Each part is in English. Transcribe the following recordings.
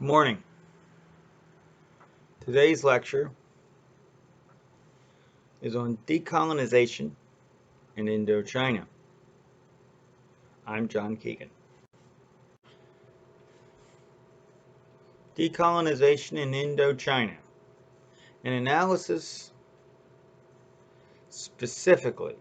Good morning. Today's lecture is on decolonization in Indo-China. I'm John Keegan. Decolonization in Indo-China. An analysis specifically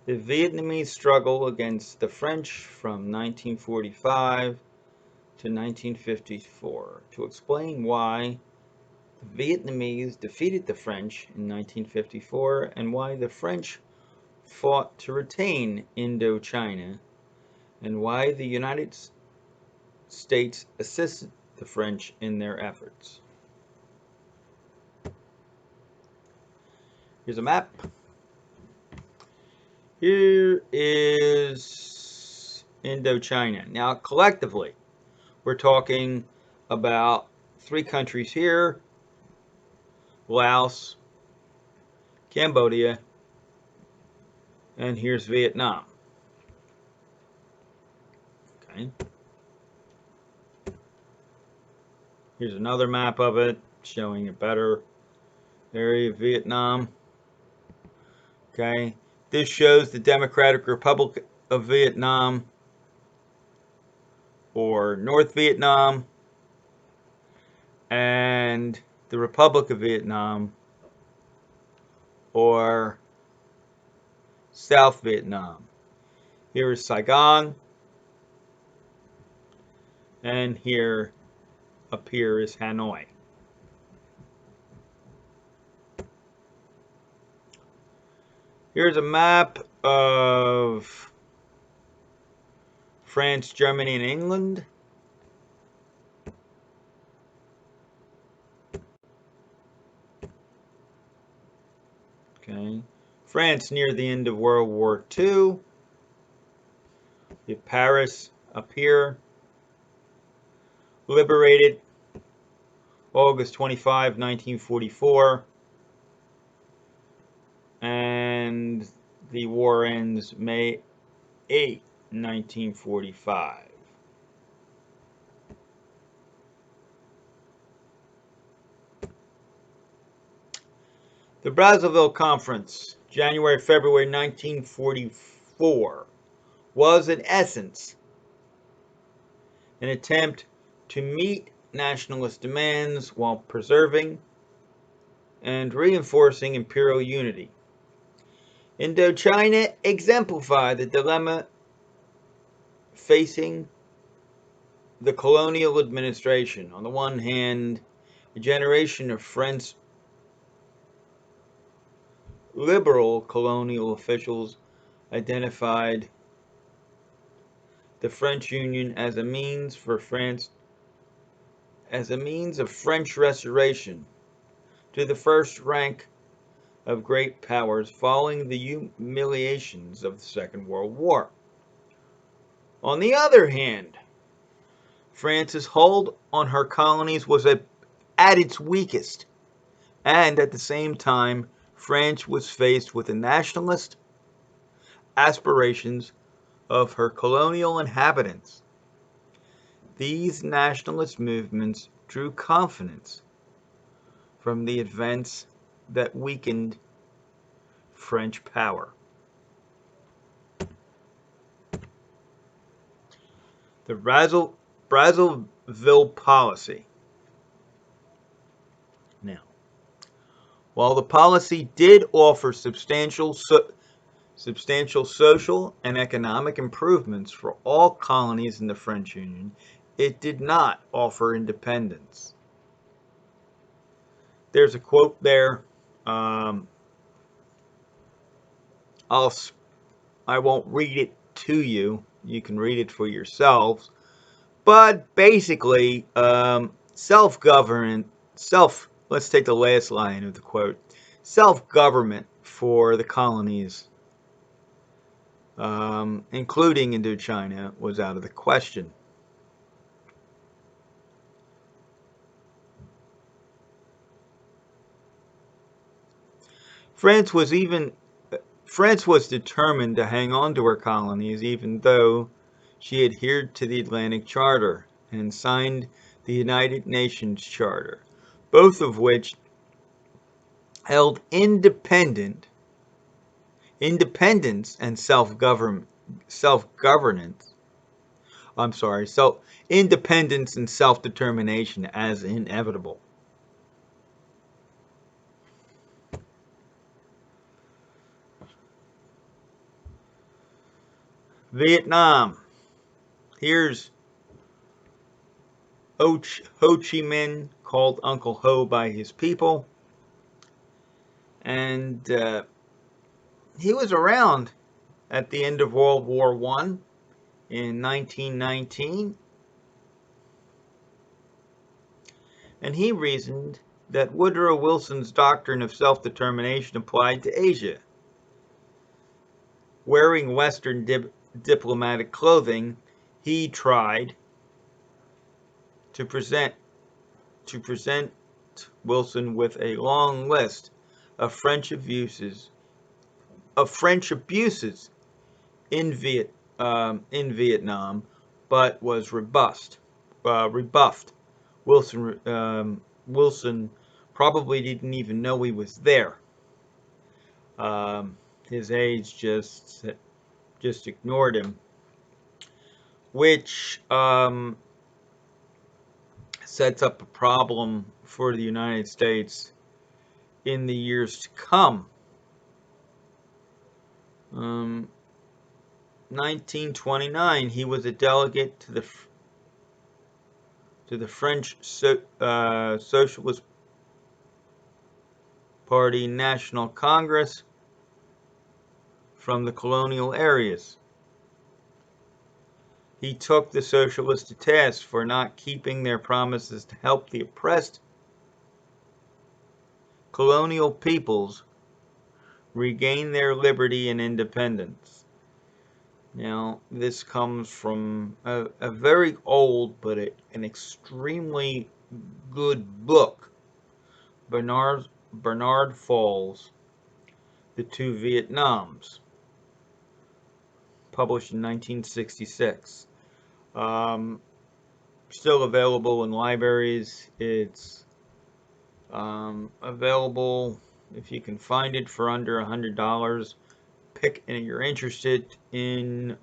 the Vietnamese struggle against the French from 1945 to 1954 to explain why the Vietnamese defeated the French in 1954 and why the French fought to retain Indo-China and why the United States assisted the French in their efforts. Here's a map. Here is Indo-China. Now, collectively, we're talking about three countries here: Laos, Cambodia, and here's Vietnam. Okay. Here's another map of it showing a better area of Vietnam. Okay. This shows the Democratic Republic of Vietnam, or North Vietnam, and the Republic of Vietnam, or South Vietnam. Here is Saigon, and here up here is Hanoi. Here's a map of France, Germany, and England. Okay. France near the end of World War II. We have Paris up here. Liberated August 25, 1944. And the war ends May 8, 1945. The Brazzaville Conference, January-February 1944, was in essence an attempt to meet nationalist demands while preserving and reinforcing imperial unity. Indochina exemplified the dilemma facing the colonial administration. On the one hand, a generation of French liberal colonial officials identified the French Union as a means of French restoration to the first rank of great powers following the humiliations of the Second World War. On the other hand, France's hold on her colonies was at its weakest, and at the same time, France was faced with the nationalist aspirations of her colonial inhabitants. These nationalist movements drew confidence from the events that weakened French power. The Brazzaville policy. Now, while the policy did offer substantial social and economic improvements for all colonies in the French Union, it did not offer independence. There's a quote there. I won't read it to you. You can read it for yourselves. But basically, self-government, let's take the last line of the quote. Self-government for the colonies, including Indo-China, was out of the question. France was determined to hang on to her colonies even though she adhered to the Atlantic Charter and signed the United Nations Charter, both of which held independence and self-governance. Independence and self-determination as inevitable. Vietnam. Here's Ho Chi Minh, called Uncle Ho by his people, and he was around at the end of World War I in 1919, and he reasoned that Woodrow Wilson's doctrine of self-determination applied to Asia. Wearing Western diplomatic clothing, he tried to present Wilson with a long list of French abuses in Vietnam, but was rebuffed. Wilson probably didn't even know he was there. His aides just ignored him, which sets up a problem for the United States in the years to come. 1929, he was a delegate to the French Socialist Party National Congress from the colonial areas. He took the socialists to task for not keeping their promises to help the oppressed colonial peoples regain their liberty and independence. Now, this comes from a very old but an extremely good book, Bernard Falls, The Two Vietnams, published in 1966. Still available in libraries. It's available if you can find it for under $100. And you're interested in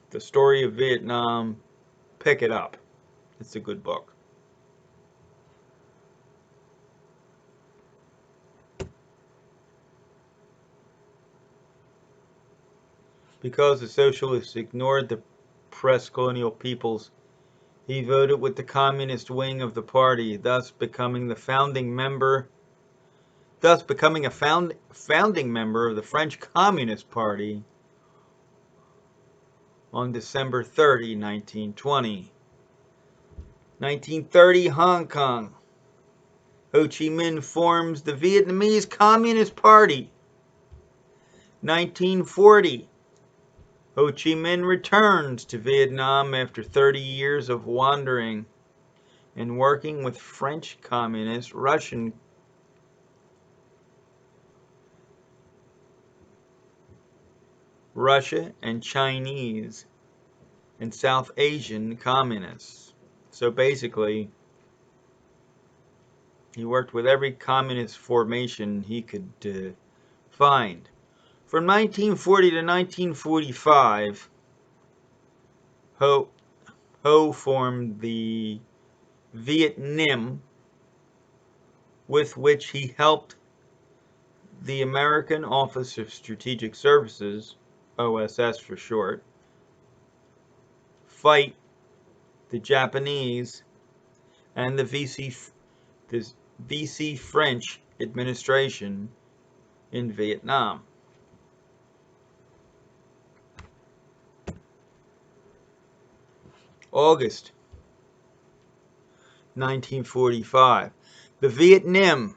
the story of Vietnam, pick it up. It's a good book. Because the socialists ignored the oppressed colonial peoples, he voted with the communist wing of the party, thus becoming a founding member of the French Communist Party on December 30, 1920. 1930, Hong Kong. Ho Chi Minh forms the Vietnamese Communist Party. 1940, Ho Chi Minh returns to Vietnam after 30 years of wandering and working with French communists, Russia, and Chinese and South Asian communists. So basically, he worked with every communist formation he could find. From 1940 to 1945, Ho formed the Viet Minh, with which he helped the American Office of Strategic Services, OSS for short, fight the Japanese and the VC French administration in Vietnam. August 1945. The Viet Minh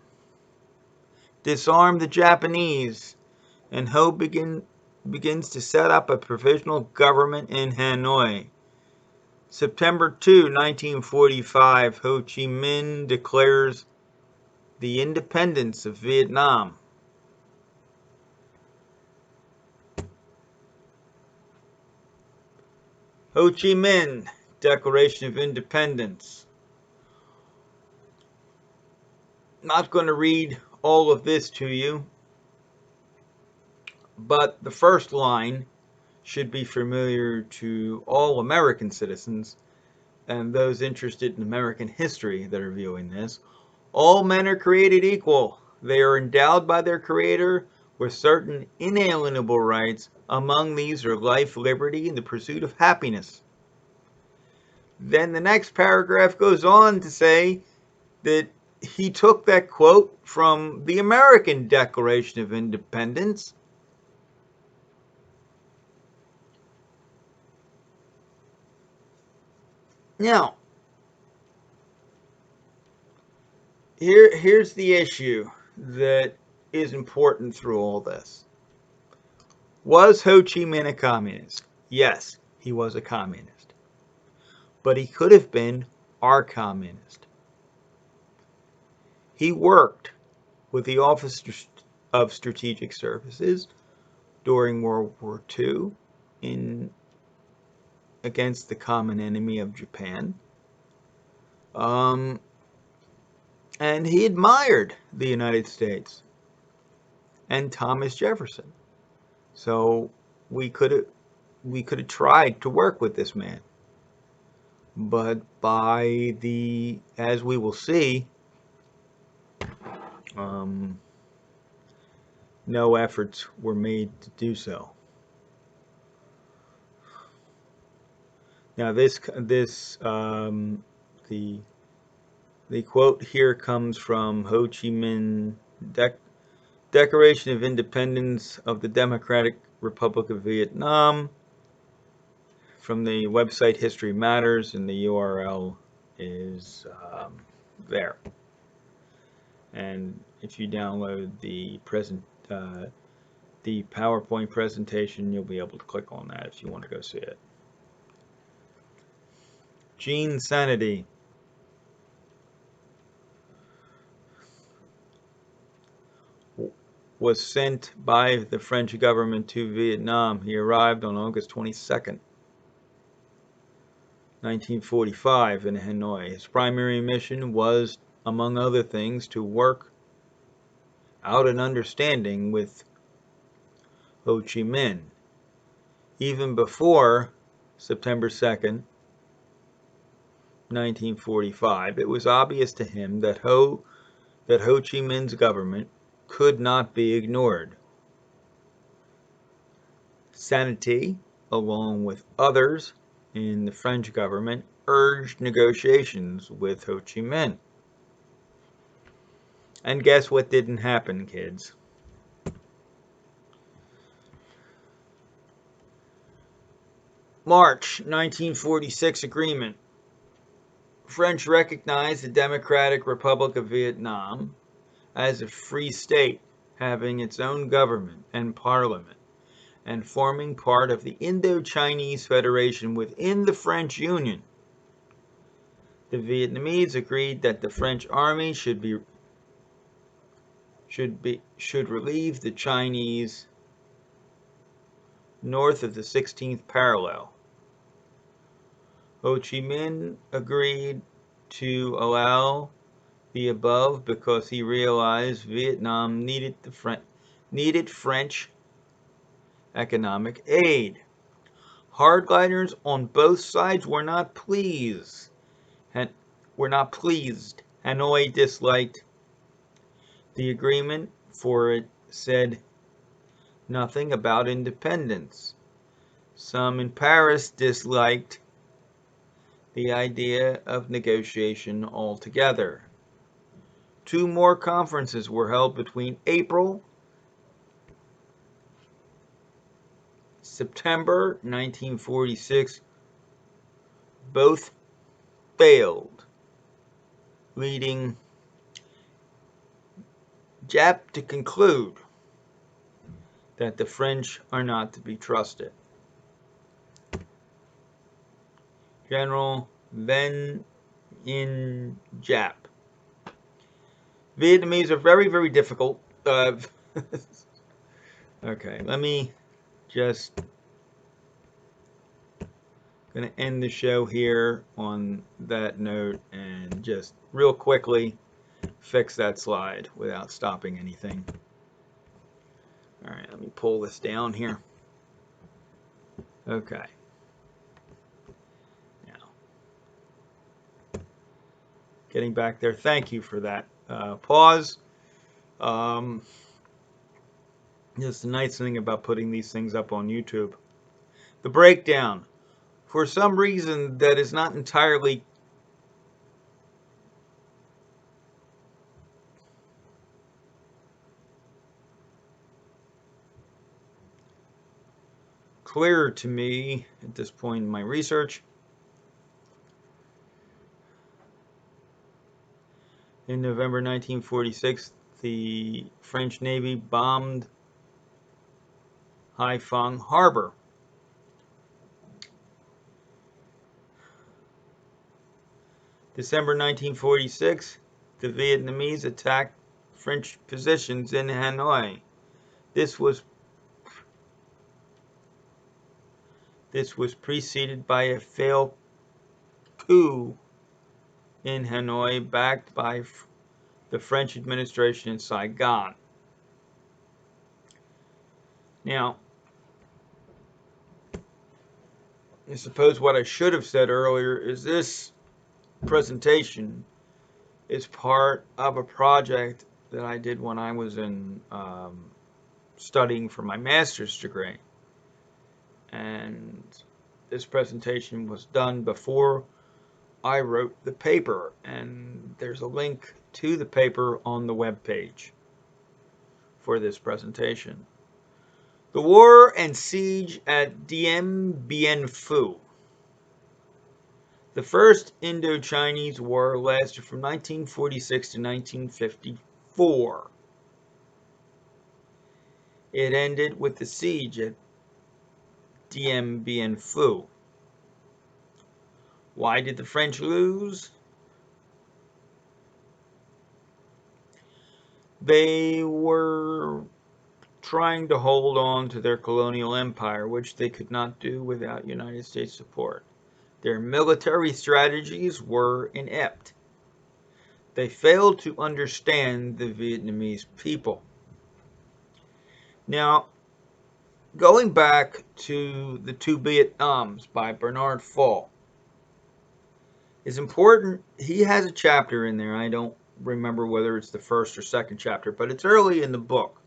disarmed the Japanese, and Ho begins to set up a provisional government in Hanoi. September 2, 1945, Ho Chi Minh declares the independence of Vietnam. Ho Chi Minh, Declaration of Independence. Not going to read all of this to you, but the first line should be familiar to all American citizens and those interested in American history that are viewing this. All men are created equal. They are endowed by their Creator with certain inalienable rights. Among these are life, liberty, and the pursuit of happiness. Then the next paragraph goes on to say that he took that quote from the American Declaration of Independence. Now, here's the issue that is important through all this. Was Ho Chi Minh a communist? Yes, he was a communist. But he could have been our communist. He worked with the Office of Strategic Services during World War II against the common enemy of Japan. And he admired the United States and Thomas Jefferson. So we could have tried to work with this man. But as we will see, no efforts were made to do so. Now the quote here comes from Ho Chi Minh Declaration of Independence of the Democratic Republic of Vietnam from the website History Matters, and the URL is there. And if you download the PowerPoint presentation, you'll be able to click on that if you want to go see it. Gene Sanity. Was sent by the French government to Vietnam. He arrived on August 22nd, 1945 in Hanoi. His primary mission was, among other things, to work out an understanding with Ho Chi Minh. Even before September 2nd, 1945, it was obvious to him that Ho Chi Minh's government could not be ignored. Sanity, along with others in the French government, urged negotiations with Ho Chi Minh. And guess what didn't happen, kids? March 1946 agreement. French recognized the Democratic Republic of Vietnam as a free state, having its own government and parliament, and forming part of the Indo-Chinese Federation within the French Union. The Vietnamese agreed that the French army should relieve the Chinese north of the 16th parallel. Ho Chi Minh agreed to allow the above because he realized Vietnam needed French economic aid. Hardliners on both sides were not pleased. Hanoi disliked the agreement, for it said nothing about independence. Some in Paris disliked the idea of negotiation altogether. Two more conferences were held between September 1946. Both failed, leading Jap to conclude that the French are not to be trusted. General Ven In Jap. Vietnamese are very, very difficult. Okay, let me just Going to end the show here on that note and just real quickly fix that slide without stopping anything. All right, let me pull this down here. Okay. Now, getting back there. Thank you for that pause. Just the nice thing about putting these things up on YouTube. The breakdown. For some reason that is not entirely clear to me at this point in my research, in November 1946, the French Navy bombed Haiphong Harbor. December 1946, the Vietnamese attacked French positions in Hanoi. This was preceded by a failed coup in Hanoi backed by the French administration in Saigon. Now, I suppose what I should have said earlier is this presentation is part of a project that I did when I was in studying for my master's degree. And this presentation was done before I wrote the paper, and there's a link to the paper on the web page for this presentation. The War and Siege at Dien Bien Phu. The First Indo-Chinese War lasted from 1946 to 1954. It ended with the siege at Dien Bien Phu. Why did the French lose? They were trying to hold on to their colonial empire, which they could not do without United States support. Their military strategies were inept. They failed to understand the Vietnamese people. Now, going back to The Two Vietnams by Bernard Fall is important. He has a chapter in there. I don't remember whether it's the first or second chapter, but it's early in the book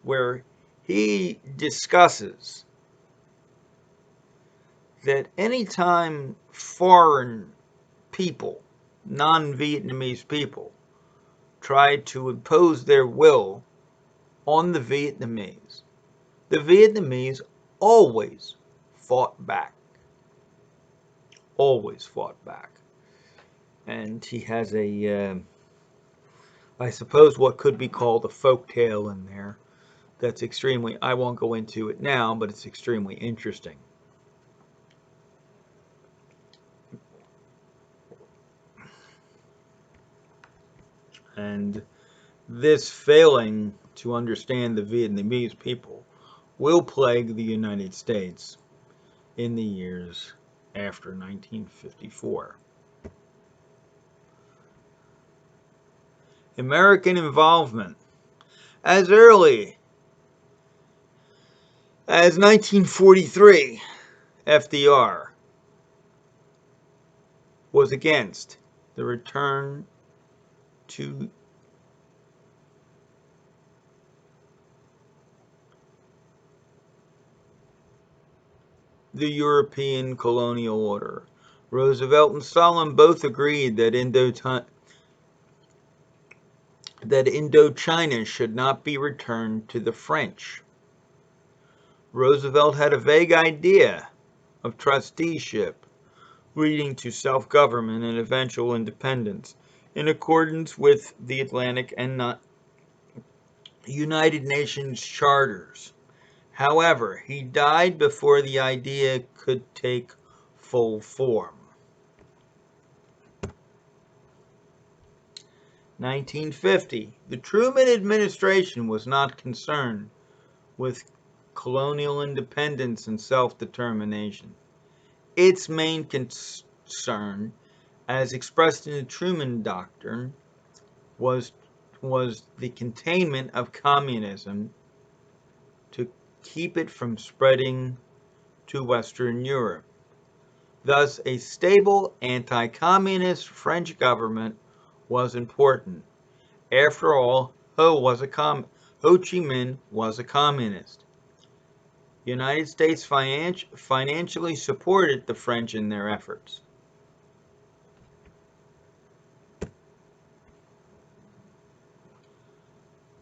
where he discusses that anytime foreign people, non-Vietnamese people, tried to impose their will on the Vietnamese always fought back. Always fought back. And he has a, I suppose what could be called a folk tale in there that's extremely, I won't go into it now, but it's extremely interesting. And this failing to understand the Vietnamese people will plague the United States in the years after 1954. American involvement. As early as 1943, FDR was against the return to the European colonial order. Roosevelt and Stalin both agreed that Indo-China should not be returned to the French. Roosevelt had a vague idea of trusteeship, leading to self-government and eventual independence, in accordance with the Atlantic and United Nations charters. However, he died before the idea could take full form. 1950. The Truman administration was not concerned with colonial independence and self-determination. its main concern, as expressed in the Truman Doctrine, was the containment of communism to keep it from spreading to Western Europe. Thus, a stable anti-communist French government was important. After all, Ho Chi Minh was a communist. The United States financially supported the French in their efforts.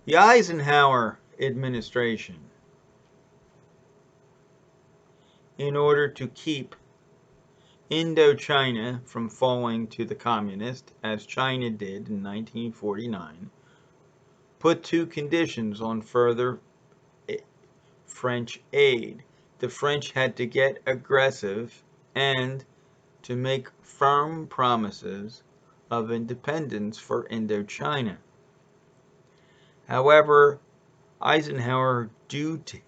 The Eisenhower administration, in order to keep Indo-China from falling to the communists, as China did in 1949, put two conditions on further French aid. The French had to get aggressive and to make firm promises of independence for Indochina. However, Eisenhower, due to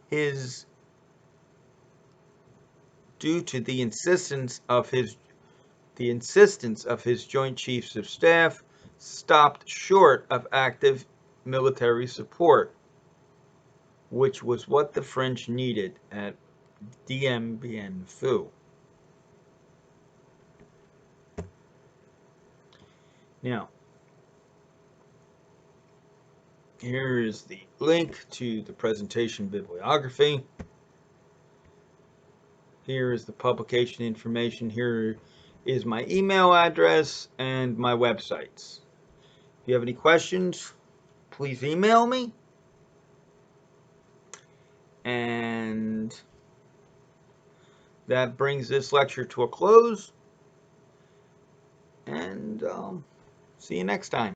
the insistence of his Joint Chiefs of Staff, stopped short of active military support, which was what the French needed at Dien Bien Phu. Now, here is the link to the presentation bibliography. Here is the publication information. Here is my email address and my websites. If you have any questions, please email me. And that brings this lecture to a close. And see you next time.